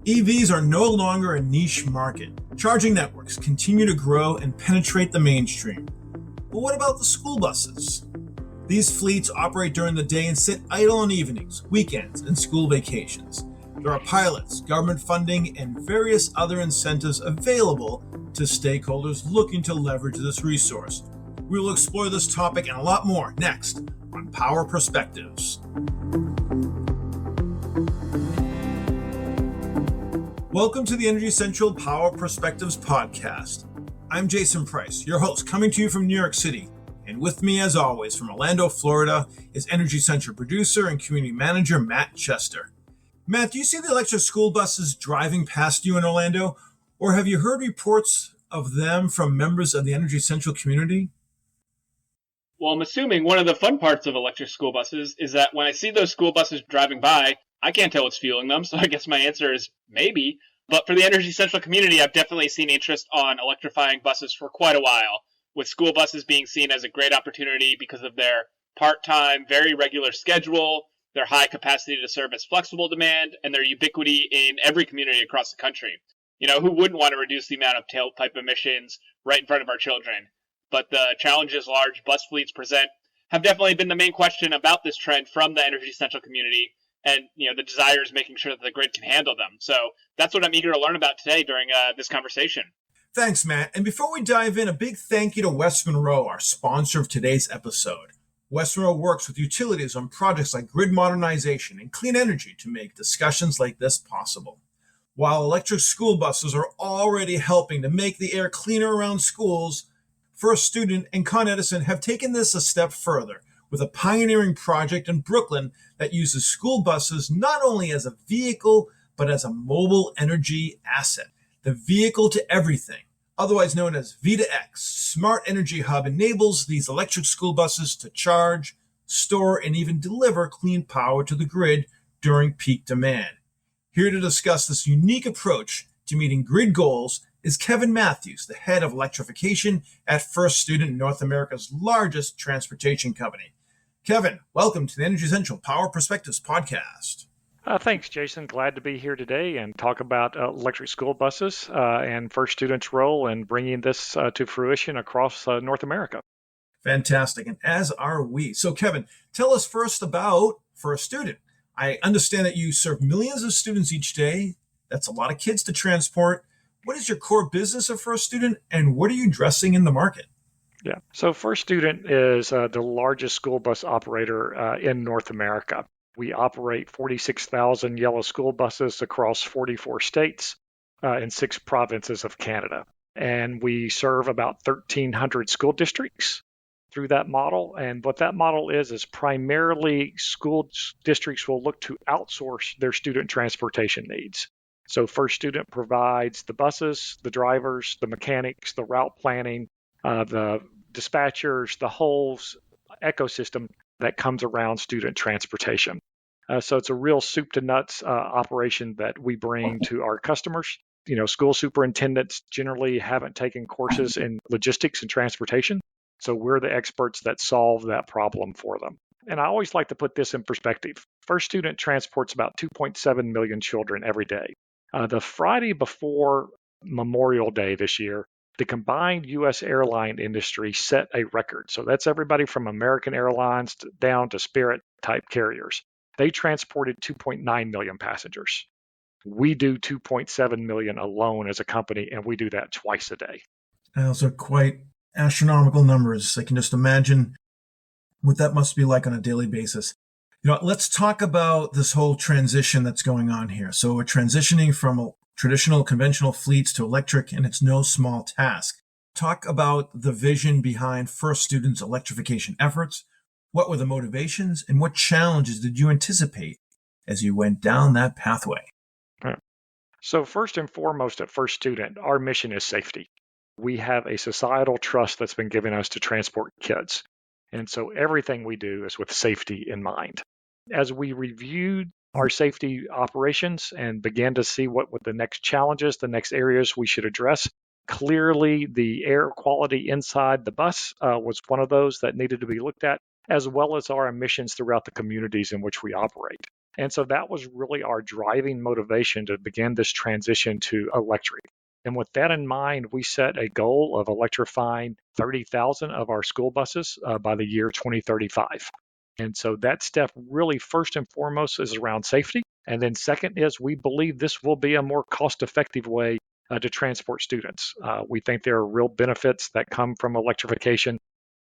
EVs are no longer a niche market. Charging networks continue to grow and penetrate the mainstream. But what about the school buses? These fleets operate during the day and sit idle on evenings, weekends, and school vacations. There are pilots, government funding, and various other incentives available to stakeholders looking to leverage this resource. We will explore this topic and a lot more next on Power Perspectives. Welcome to the Energy Central Power Perspectives podcast. I'm Jason Price, your host, coming to you from New York City. And with me, as always, from Orlando, Florida, is Energy Central producer and community manager Matt Chester. Matt, do you see the electric school buses driving past you in Orlando? Or have you heard reports of them from members of the Energy Central community? Well, I'm assuming one of the fun parts of electric school buses is that when I see those school buses driving by, I can't tell what's fueling them, so I guess my answer is maybe. But for the Energy Central community, I've definitely seen interest on electrifying buses for quite a while, with school buses being seen as a great opportunity because of their part-time, very regular schedule, their high capacity to service flexible demand, and their ubiquity in every community across the country. You know, who wouldn't want to reduce the amount of tailpipe emissions right in front of our children? But the challenges large bus fleets present have definitely been the main question about this trend from the Energy Central community. And, the desire is making sure that the grid can handle them. So that's what I'm eager to learn about today during this conversation. Thanks, Matt. And before we dive in, a big thank you to West Monroe, our sponsor of today's episode. West Monroe works with utilities on projects like grid modernization and clean energy to make discussions like this possible. While electric school buses are already helping to make the air cleaner around schools, First Student and Con Edison have taken this a step further with a pioneering project in Brooklyn that uses school buses not only as a vehicle, but as a mobile energy asset. The vehicle to everything, otherwise known as V2X Smart Energy Hub, enables these electric school buses to charge, store, and even deliver clean power to the grid during peak demand. Here to discuss this unique approach to meeting grid goals is Kevin Matthews, the head of electrification at First Student, North America's largest transportation company. Kevin, welcome to the Energy Central Power Perspectives podcast. Thanks, Jason. Glad to be here today and talk about electric school buses and First Student's role in bringing this to fruition across North America. Fantastic, and as are we. So, Kevin, tell us first about First Student. I understand that you serve millions of students each day. That's a lot of kids to transport. What is your core business of First Student, and what are you addressing in the market? Yeah, so First Student is the largest school bus operator in North America. We operate 46,000 yellow school buses across 44 states and 6 provinces of Canada. And we serve about 1,300 school districts through that model. And what that model is primarily school districts will look to outsource their student transportation needs. So First Student provides the buses, the drivers, the mechanics, the route planning, the dispatchers, the whole ecosystem that comes around student transportation. So it's a real soup to nuts operation that we bring to our customers. School superintendents generally haven't taken courses in logistics and transportation. So we're the experts that solve that problem for them. And I always like to put this in perspective. First Student transports about 2.7 million children every day. The Friday before Memorial Day this year, the combined U.S. airline industry set a record. So that's everybody from American Airlines down to Spirit type carriers. They transported 2.9 million passengers. We do 2.7 million alone as a company, and we do that twice a day. Those are quite astronomical numbers. I can just imagine what that must be like on a daily basis. Let's talk about this whole transition that's going on here. So we're transitioning from traditional conventional fleets to electric, and it's no small task. Talk about the vision behind First Student's electrification efforts. What were the motivations, and what challenges did you anticipate as you went down that pathway? So first and foremost at First Student, our mission is safety. We have a societal trust that's been given us to transport kids. And so everything we do is with safety in mind. As we reviewed our safety operations and began to see what were the next challenges, the next areas we should address, clearly the air quality inside the bus was one of those that needed to be looked at, as well as our emissions throughout the communities in which we operate. And so that was really our driving motivation to begin this transition to electric. And with that in mind, we set a goal of electrifying 30,000 of our school buses by the year 2035. And so that step really first and foremost is around safety. And then second is we believe this will be a more cost-effective way to transport students. We think there are real benefits that come from electrification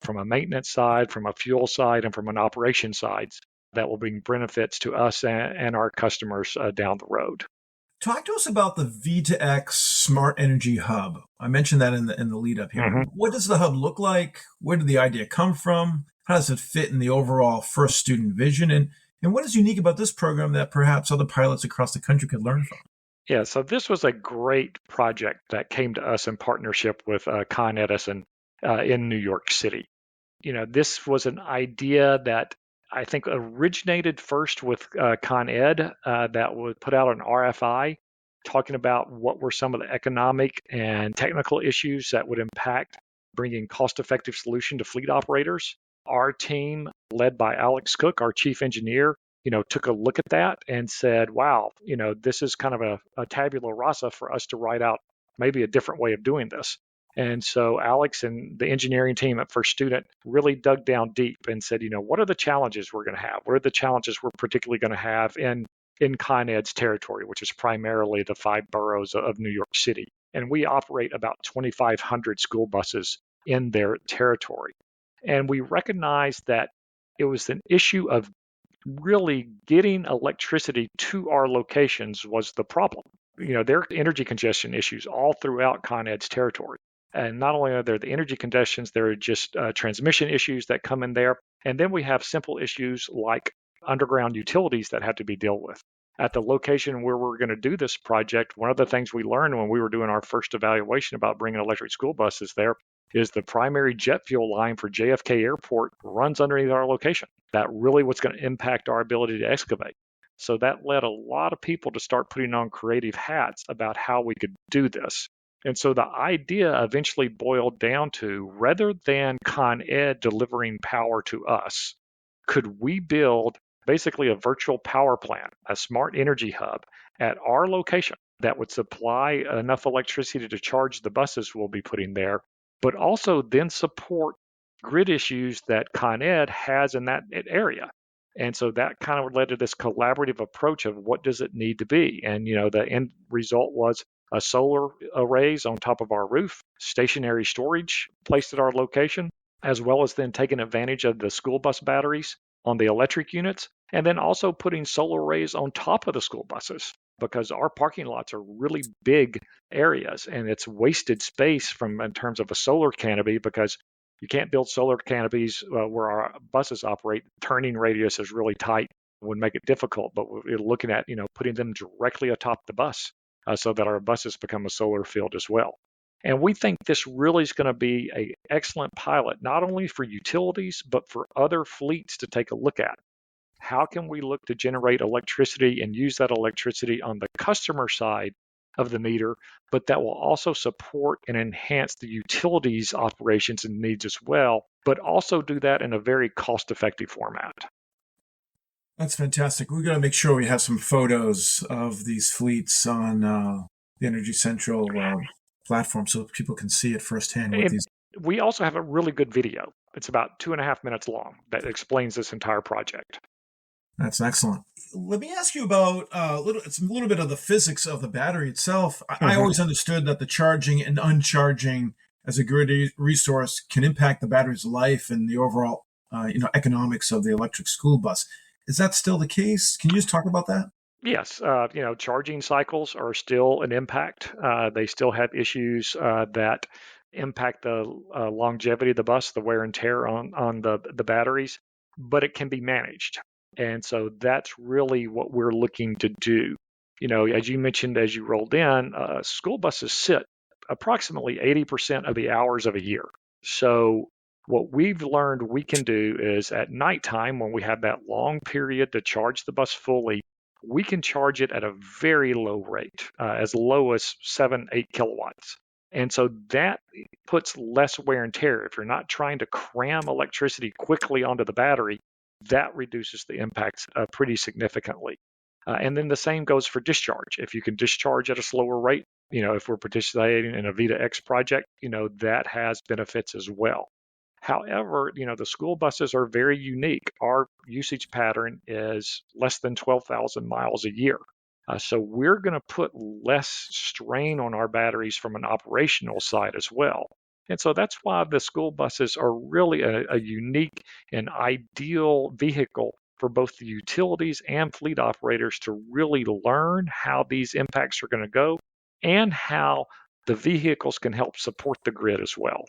from a maintenance side, from a fuel side, and from an operation side that will bring benefits to us and our customers down the road. Talk to us about the V2X Smart Energy Hub. I mentioned that in the lead up here. Mm-hmm. What does the hub look like? Where did the idea come from? How does it fit in the overall first student vision? And what is unique about this program that perhaps other pilots across the country could learn from? Yeah, so this was a great project that came to us in partnership with Con Edison in New York City. This was an idea that I think originated first with Con Ed that would put out an RFI talking about what were some of the economic and technical issues that would impact bringing cost-effective solution to fleet operators. Our team, led by Alex Cook, our chief engineer, took a look at that and said, wow, this is kind of a tabula rasa for us to write out maybe a different way of doing this. And so Alex and the engineering team at First Student really dug down deep and said, what are the challenges we're going to have? What are the challenges we're particularly going to have in Con Ed's territory, which is primarily the 5 boroughs of New York City. And we operate about 2,500 school buses in their territory. And we recognized that it was an issue of really getting electricity to our locations was the problem. There are energy congestion issues all throughout Con Ed's territory. And not only are there the energy congestions, there are just transmission issues that come in there. And then we have simple issues like underground utilities that have to be dealt with. At the location where we're going to do this project, one of the things we learned when we were doing our first evaluation about bringing electric school buses there is the primary jet fuel line for JFK Airport runs underneath our location. That really was going to impact our ability to excavate. So that led a lot of people to start putting on creative hats about how we could do this. And so the idea eventually boiled down to, rather than Con Ed delivering power to us, could we build basically a virtual power plant, a smart energy hub at our location that would supply enough electricity to charge the buses we'll be putting there, but also then support grid issues that Con Ed has in that area. And so that kind of led to this collaborative approach of what does it need to be. And, the end result was solar arrays on top of our roof, stationary storage placed at our location, as well as then taking advantage of the school bus batteries on the electric units, and then also putting solar arrays on top of the school buses, because our parking lots are really big areas and it's wasted space in terms of a solar canopy, because you can't build solar canopies where our buses operate. Turning radius is really tight, would make it difficult, but we're looking at putting them directly atop the bus so that our buses become a solar field as well. And we think this really is going to be an excellent pilot, not only for utilities, but for other fleets to take a look at. How can we look to generate electricity and use that electricity on the customer side of the meter, but that will also support and enhance the utilities operations and needs as well, but also do that in a very cost-effective format. That's fantastic. We're going to make sure we have some photos of these fleets on the Energy Central platform so people can see it firsthand. We also have a really good video. It's about 2.5 minutes long that explains this entire project. That's excellent. Let me ask you about a little bit of the physics of the battery itself. I always understood that the charging and uncharging as a grid resource can impact the battery's life and the overall economics of the electric school bus. Is that still the case? Can you just talk about that? Yes, charging cycles are still an impact. They still have issues that impact the longevity of the bus, the wear and tear on the batteries, but it can be managed. And so that's really what we're looking to do. As you mentioned, as you rolled in, school buses sit approximately 80% of the hours of a year. So what we've learned we can do is at nighttime, when we have that long period to charge the bus fully, we can charge it at a very low rate, as low as 7-8 kilowatts. And so that puts less wear and tear. If you're not trying to cram electricity quickly onto the battery, that reduces the impacts pretty significantly. And then the same goes for discharge. If you can discharge at a slower rate, if we're participating in a V2X project, that has benefits as well. However, the school buses are very unique. Our usage pattern is less than 12,000 miles a year. So we're going to put less strain on our batteries from an operational side as well. And so that's why the school buses are really a unique and ideal vehicle for both the utilities and fleet operators to really learn how these impacts are going to go and how the vehicles can help support the grid as well.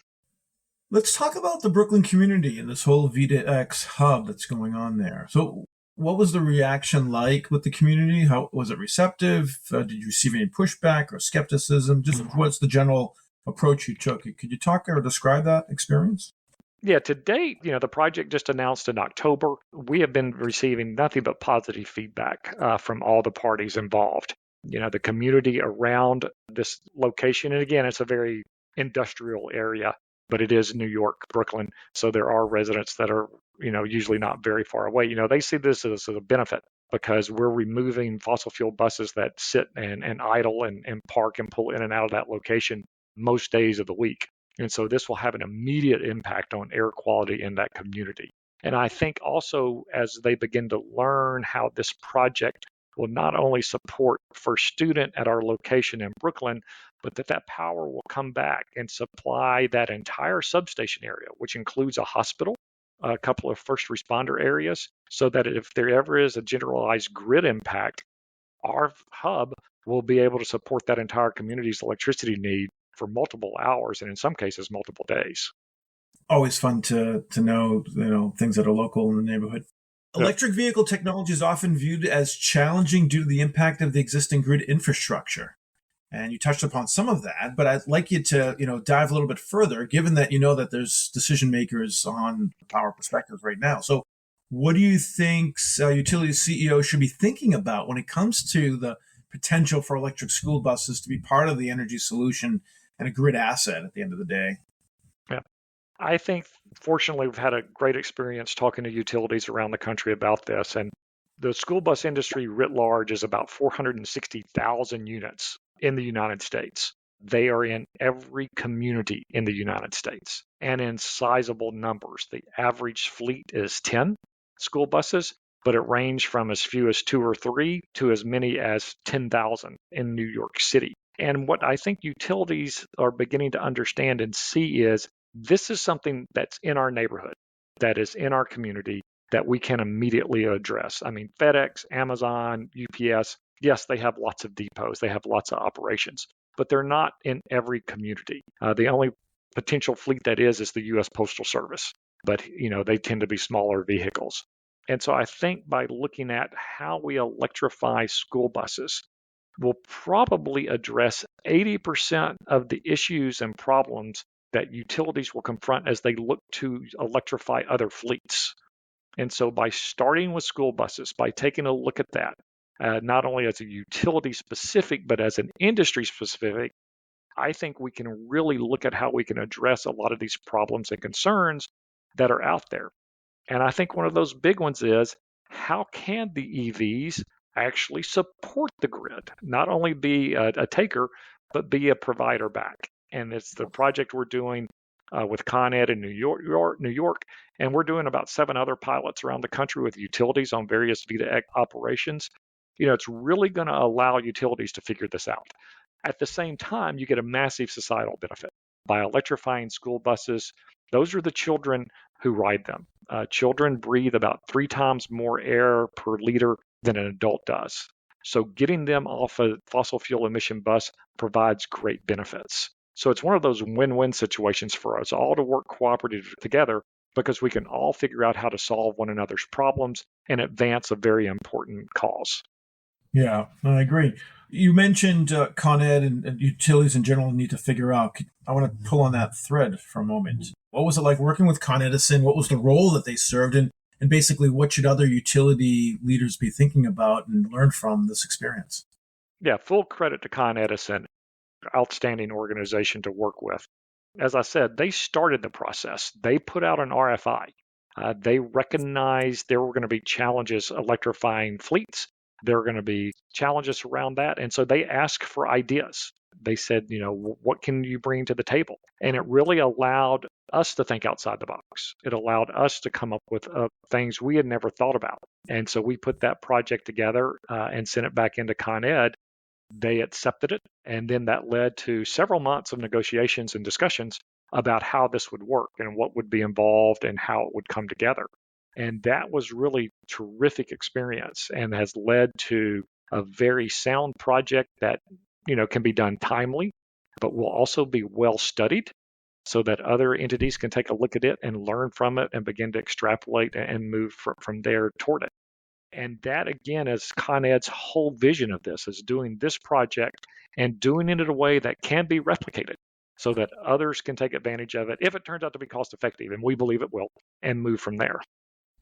Let's talk about the Brooklyn community and this whole V2X hub that's going on there. So what was the reaction like with the community? How was it receptive? Did you receive any pushback or skepticism? Just what's the general approach you took? Could you talk or describe that experience? Yeah, to date, the project just announced in October. We have been receiving nothing but positive feedback from all the parties involved. The community around this location, and again, it's a very industrial area, but it is New York, Brooklyn. So there are residents that are, usually not very far away. They see this as a benefit because we're removing fossil fuel buses that sit and idle and park and pull in and out of that location most days of the week. And so this will have an immediate impact on air quality in that community. And I think also as they begin to learn how this project will not only support First Student at our location in Brooklyn, but that power will come back and supply that entire substation area, which includes a hospital, a couple of first responder areas, so that if there ever is a generalized grid impact, our hub will be able to support that entire community's electricity need for multiple hours and in some cases multiple days. Always fun to know, things that are local in the neighborhood. Electric vehicle technology is often viewed as challenging due to the impact of the existing grid infrastructure. And you touched upon some of that, but I'd like you to, dive a little bit further, given that that there's decision makers on power perspectives right now. So what do you think utility CEOs should be thinking about when it comes to the potential for electric school buses to be part of the energy solution and a grid asset at the end of the day? Yeah. I think, fortunately, we've had a great experience talking to utilities around the country about this. And the school bus industry writ large is about 460,000 units in the United States. They are in every community in the United States and in sizable numbers. The average fleet is 10 school buses, but it ranged from as few as 2 or 3 to as many as 10,000 in New York City. And what I think utilities are beginning to understand and see is this is something that's in our neighborhood, that is in our community, that we can immediately address. I mean, FedEx, Amazon, UPS, yes, they have lots of depots, they have lots of operations, but they're not in every community. The only potential fleet that is the U.S. Postal Service, but they tend to be smaller vehicles. And so I think by looking at how we electrify school buses, we'll probably address 80% of the issues and problems that utilities will confront as they look to electrify other fleets. And so by starting with school buses, by taking a look at that, not only as a utility specific, but as an industry specific, I think we can really look at how we can address a lot of these problems and concerns that are out there. And I think one of those big ones is how can the EVs actually support the grid, not only be a taker, but be a provider back. And it's the project we're doing with Con Ed in New York, and we're doing about 7 other pilots around the country with utilities on various V2X operations. It's really going to allow utilities to figure this out. At the same time, you get a massive societal benefit. By electrifying school buses, those are the children who ride them. Children breathe about 3 times more air per liter than an adult does. So getting them off a fossil fuel emission bus provides great benefits. So it's one of those win-win situations for us all to work cooperatively together because we can all figure out how to solve one another's problems and advance a very important cause. Yeah, I agree. You mentioned Con Ed and utilities in general need to figure out. I want to pull on that thread for a moment. What was it like working with Con Edison? What was the role that they served in? And basically, what should other utility leaders be thinking about and learn from this experience? Yeah, full credit to Con Edison, outstanding organization to work with. As I said, they started the process. They put out an RFI. They recognized there were going to be challenges electrifying fleets. There are going to be challenges around that. And so they asked for ideas. They said, what can you bring to the table? And it really allowed us to think outside the box. It allowed us to come up with things we had never thought about. And so we put that project together and sent it back into Con Ed. They accepted it. And then that led to several months of negotiations and discussions about how this would work and what would be involved and how it would come together. And that was really terrific experience and has led to a very sound project that, can be done timely, but will also be well studied so that other entities can take a look at it and learn from it and begin to extrapolate and move from there toward it. And that, again, is Con Ed's whole vision of this, is doing this project and doing it in a way that can be replicated so that others can take advantage of it if it turns out to be cost effective, and we believe it will, and move from there.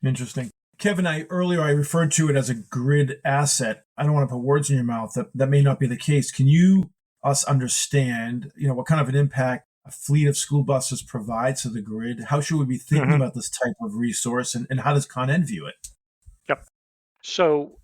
Interesting. Kevin, earlier I referred to it as a grid asset. I don't want to put words in your mouth. That may not be the case. Can you us understand, what kind of an impact a fleet of school buses provides to the grid? How should we be thinking about this type of resource, and how does Con Ed view it? Yep. So,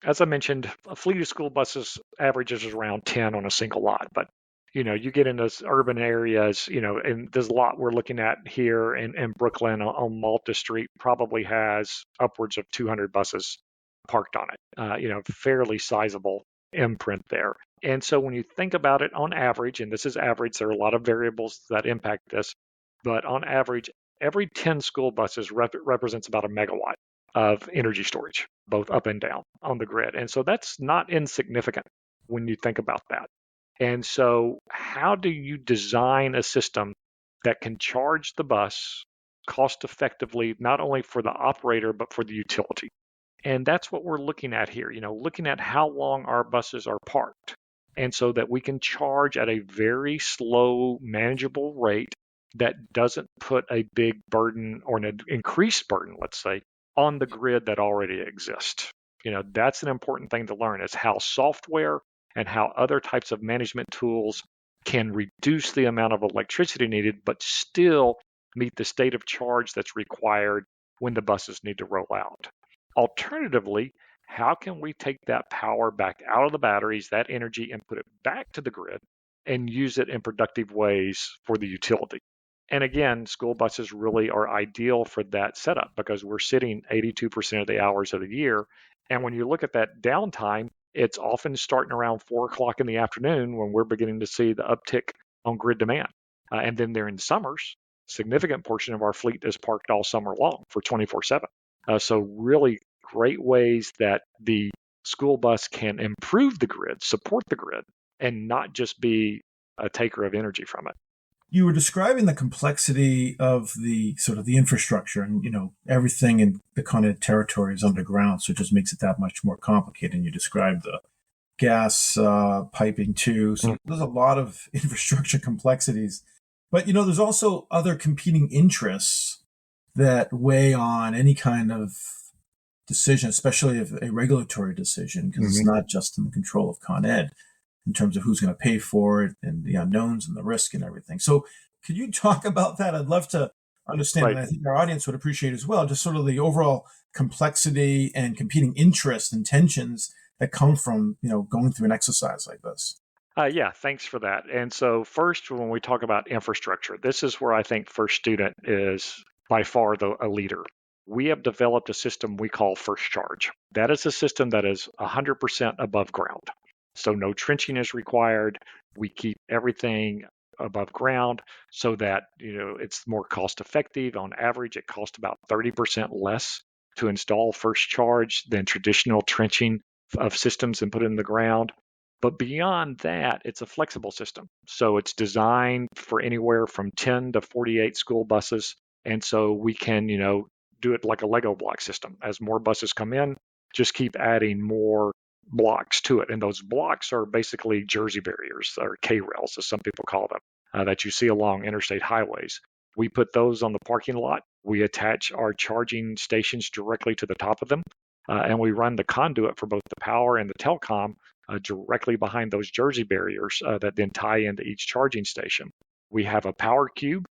as I mentioned, a fleet of school buses averages around 10 on a single lot. But, you get into urban areas, and this lot we're looking at here in Brooklyn on Malta Street probably has upwards of 200 buses parked on it, fairly sizable imprint there. And so when you think about it on average, and this is average, there are a lot of variables that impact this, but on average, every 10 school buses represents about a megawatt of energy storage, both up and down on the grid. And so that's not insignificant when you think about that. And so how do you design a system that can charge the bus cost effectively, not only for the operator, but for the utility? And that's what we're looking at here, looking at how long our buses are parked. And so that we can charge at a very slow, manageable rate that doesn't put a big burden or an increased burden, let's say, on the grid that already exists. That's an important thing to learn, is how software and how other types of management tools can reduce the amount of electricity needed, but still meet the state of charge that's required when the buses need to roll out. Alternatively, how can we take that power back out of the batteries, that energy, and put it back to the grid and use it in productive ways for the utility? And again, school buses really are ideal for that setup because we're sitting 82% of the hours of the year. And when you look at that downtime, it's often starting around 4 o'clock in the afternoon when we're beginning to see the uptick on grid demand. And then during the summers, significant portion of our fleet is parked all summer long for 24/7. So really great ways that the school bus can improve the grid, support the grid, and not just be a taker of energy from it. You were describing the complexity of the sort of the infrastructure, and everything in the Con Ed territory is underground, so it just makes it that much more complicated. And you described the gas piping too. So there's a lot of infrastructure complexities. But there's also other competing interests that weigh on any kind of decision, especially if a regulatory decision, because it's not just in the control of Con Ed in terms of who's going to pay for it and the unknowns and the risk and everything. So could you talk about that? I'd love to understand, and I think our audience would appreciate as well, just sort of the overall complexity and competing interests and tensions that come from, going through an exercise like this. Yeah, thanks for that. And so first, when we talk about infrastructure, this is where I think First Student is by far a leader. We have developed a system we call First Charge. That is a system that is 100% above ground. So no trenching is required. We keep everything above ground so that, it's more cost effective. On average, it costs about 30% less to install First Charge than traditional trenching of systems and put in the ground. But beyond that, it's a flexible system. So it's designed for anywhere from 10 to 48 school buses. And so we can, do it like a Lego block system. As more buses come in, just keep adding more blocks to it. And those blocks are basically Jersey barriers, or K-rails, as some people call them, that you see along interstate highways. We put those on the parking lot. We attach our charging stations directly to the top of them. And we run the conduit for both the power and the telecom directly behind those Jersey barriers that then tie into each charging station. We have a power cube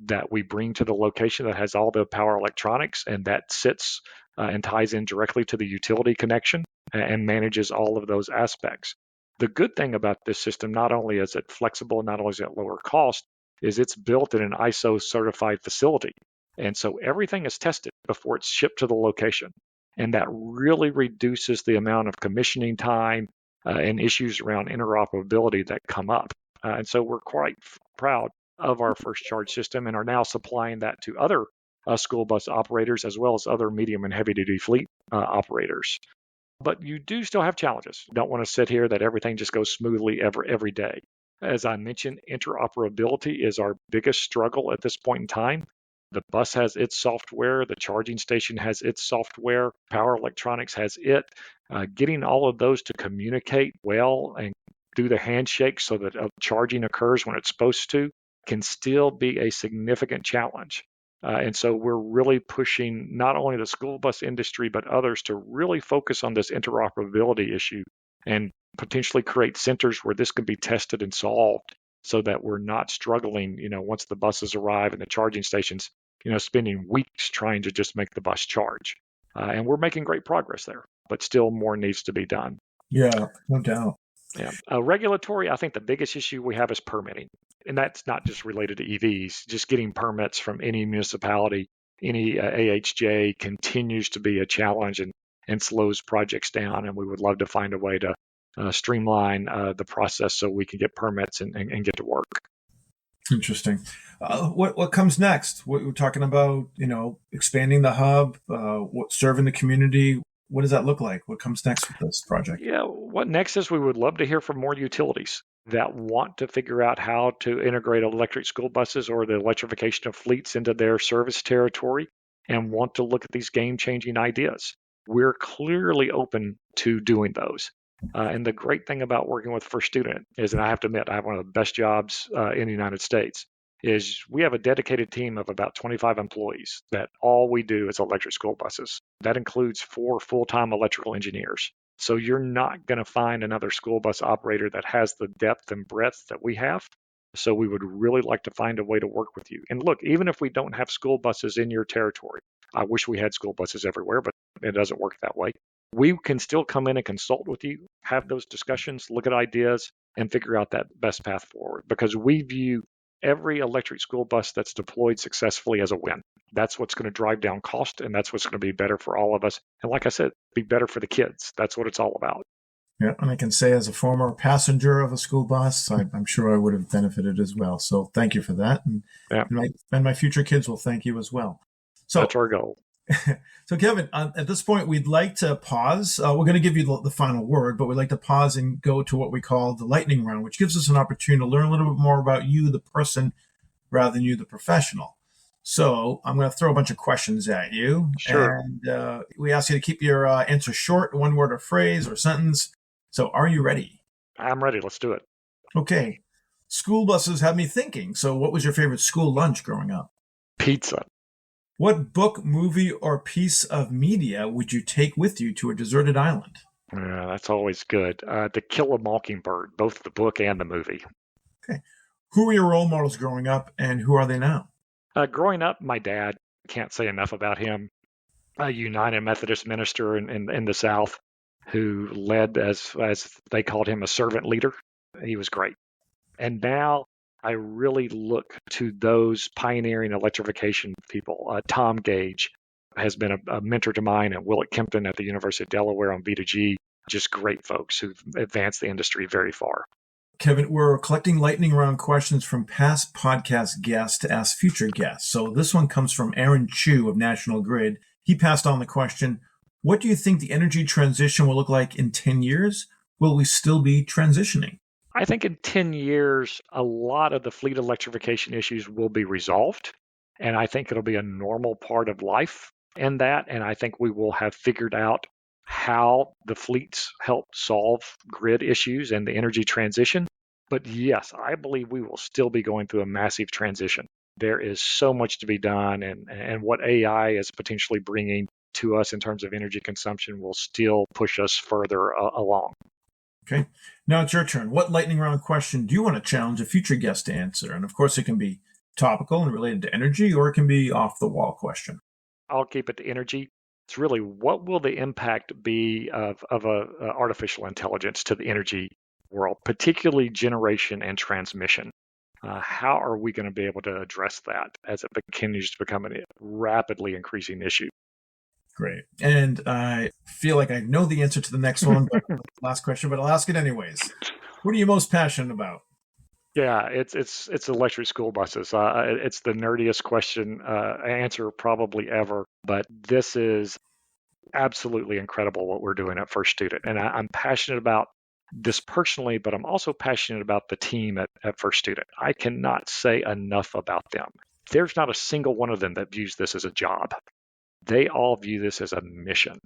that we bring to the location that has all the power electronics, and that sits and ties in directly to the utility connection and manages all of those aspects. The good thing about this system, not only is it flexible, not only is it lower cost, is it's built in an ISO certified facility. And so everything is tested before it's shipped to the location. And that really reduces the amount of commissioning time and issues around interoperability that come up. And so we're quite proud of our first charge system and are now supplying that to other school bus operators as well as other medium and heavy duty fleet operators. But you do still have challenges. Don't want to sit here that everything just goes smoothly every day. As I mentioned, interoperability is our biggest struggle at this point in time. The bus has its software, the charging station has its software, power electronics has it. Getting all of those to communicate well and do the handshake so that charging occurs when it's supposed to can still be a significant challenge. And so we're really pushing not only the school bus industry, but others to really focus on this interoperability issue and potentially create centers where this can be tested and solved so that we're not struggling, once the buses arrive and the charging stations, spending weeks trying to just make the bus charge. And we're making great progress there, but still more needs to be done. Yeah, no doubt. Yeah. Regulatory, I think the biggest issue we have is permitting. And that's not just related to EVs, just getting permits from any municipality, any AHJ continues to be a challenge and slows projects down. And we would love to find a way to streamline the process so we can get permits and get to work. Interesting. What comes next? We're talking about, expanding the hub, serving the community. What does that look like? What comes next with this project? Yeah, what next is we would love to hear from more utilities that want to figure out how to integrate electric school buses or the electrification of fleets into their service territory and want to look at these game-changing ideas. We're clearly open to doing those. And the great thing about working with First Student is, and I have to admit, I have one of the best jobs in the United States, is we have a dedicated team of about 25 employees that all we do is electric school buses. That includes 4 full-time electrical engineers. So you're not going to find another school bus operator that has the depth and breadth that we have. So we would really like to find a way to work with you. And look, even if we don't have school buses in your territory, I wish we had school buses everywhere, but it doesn't work that way. We can still come in and consult with you, have those discussions, look at ideas, and figure out that best path forward. Because we view every electric school bus that's deployed successfully as a win. That's what's going to drive down cost, and that's what's going to be better for all of us. And like I said, be better for the kids. That's what it's all about. Yeah, and I can say as a former passenger of a school bus, I'm sure I would have benefited as well. So thank you for that. And my future kids will thank you as well. So that's our goal. So Kevin, at this point, we'd like to pause. We're going to give you the final word, but we'd like to pause and go to what we call the lightning round, which gives us an opportunity to learn a little bit more about you, the person, rather than you, the professional. So I'm going to throw a bunch of questions at you. Sure. And we ask you to keep your answer short, one word or phrase or sentence. So are you ready? I'm ready. Let's do it. Okay. School buses have me thinking. So what was your favorite school lunch growing up? Pizza. What book, movie, or piece of media would you take with you to a deserted island? That's always good. To Kill a Mockingbird, both the book and the movie. Okay. Who were your role models growing up, and who are they now? Growing up, my dad, can't say enough about him, a United Methodist minister in the South who led, as they called him, a servant leader. He was great. And now I really look to those pioneering electrification people. Tom Gage has been a mentor to mine, and Willett Kempton at the University of Delaware on V2G. Just great folks who've advanced the industry very far. Kevin, we're collecting lightning round questions from past podcast guests to ask future guests. So this one comes from Aaron Chu of National Grid. He passed on the question, what do you think the energy transition will look like in 10 years? Will we still be transitioning? I think in 10 years, a lot of the fleet electrification issues will be resolved. And I think it'll be a normal part of life in that. And I think we will have figured out how the fleets help solve grid issues and the energy transition. But yes, I believe we will still be going through a massive transition. There is so much to be done, and what AI is potentially bringing to us in terms of energy consumption will still push us further along. Okay. Now it's your turn. What lightning round question do you want to challenge a future guest to answer? And of course, it can be topical and related to energy, or it can be off the wall question. I'll keep it to energy. It's really what will the impact be of artificial intelligence to the energy world, particularly generation and transmission. How are we going to be able to address that as it continues to become a rapidly increasing issue? Great. And I feel like I know the answer to the next one, but last question, but I'll ask it anyways. What are you most passionate about? Yeah, it's electric school buses. It's the nerdiest answer probably ever, but this is absolutely incredible what we're doing at First Student. And I'm passionate about this personally, but I'm also passionate about the team at First Student. I cannot say enough about them. There's not a single one of them that views this as a job. They all view this as a mission.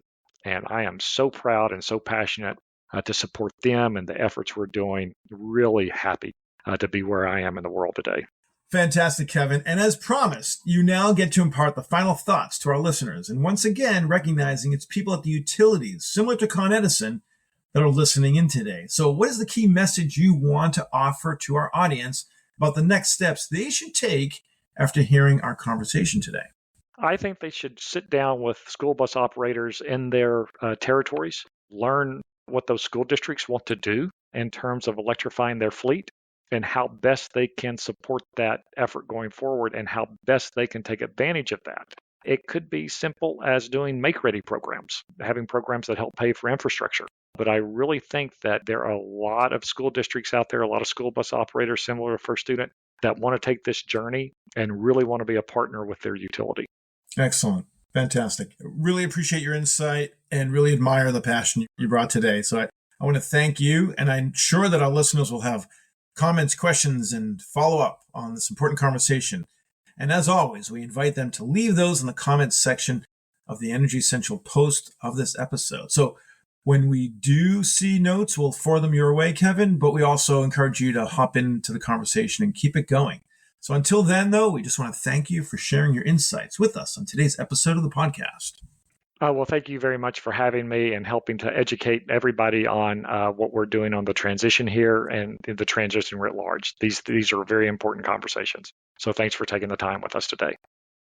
And I am so proud and so passionate to support them and the efforts we're doing. Really happy to be where I am in the world today. Fantastic, Kevin. And as promised, you now get to impart the final thoughts to our listeners. And once again, recognizing it's people at the utilities, similar to Con Edison, that are listening in today. So what is the key message you want to offer to our audience about the next steps they should take after hearing our conversation today? I think they should sit down with school bus operators in their territories, learn what those school districts want to do in terms of electrifying their fleet and how best they can support that effort going forward and how best they can take advantage of that. It could be simple as doing make-ready programs, having programs that help pay for infrastructure. But I really think that there are a lot of school districts out there, a lot of school bus operators similar to First Student that want to take this journey and really want to be a partner with their utility. Excellent. Fantastic. Really appreciate your insight and really admire the passion you brought today. So I want to thank you, and I'm sure that our listeners will have comments, questions, and follow up on this important conversation. And as always, we invite them to leave those in the comments section of the Energy Essential post of this episode. So when we do see notes, we'll forward them your way, Kevin, but we also encourage you to hop into the conversation and keep it going. So until then, though, we just want to thank you for sharing your insights with us on today's episode of the podcast. Well, thank you very much for having me and helping to educate everybody on what we're doing on the transition here and the transition writ large. These are very important conversations. So thanks for taking the time with us today.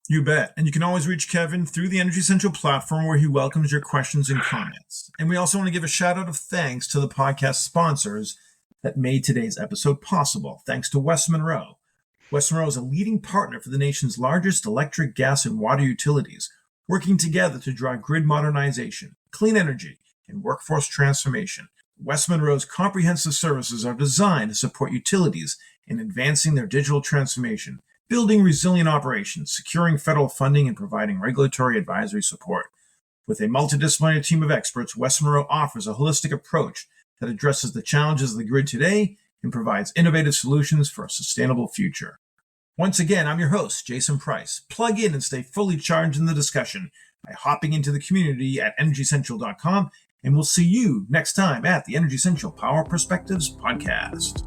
You bet. And you can always reach Kevin through the Energy Central platform where he welcomes your questions and comments. And we also want to give a shout out of thanks to the podcast sponsors that made today's episode possible. Thanks to West Monroe. West Monroe is a leading partner for the nation's largest electric, gas, and water utilities, working together to drive grid modernization, clean energy, and workforce transformation. West Monroe's comprehensive services are designed to support utilities in advancing their digital transformation, building resilient operations, securing federal funding, and providing regulatory advisory support. With a multidisciplinary team of experts, West Monroe offers a holistic approach that addresses the challenges of the grid today and provides innovative solutions for a sustainable future. Once again, I'm your host, Jason Price. Plug in and stay fully charged in the discussion by hopping into the community at energycentral.com, and we'll see you next time at the Energy Central Power Perspectives podcast.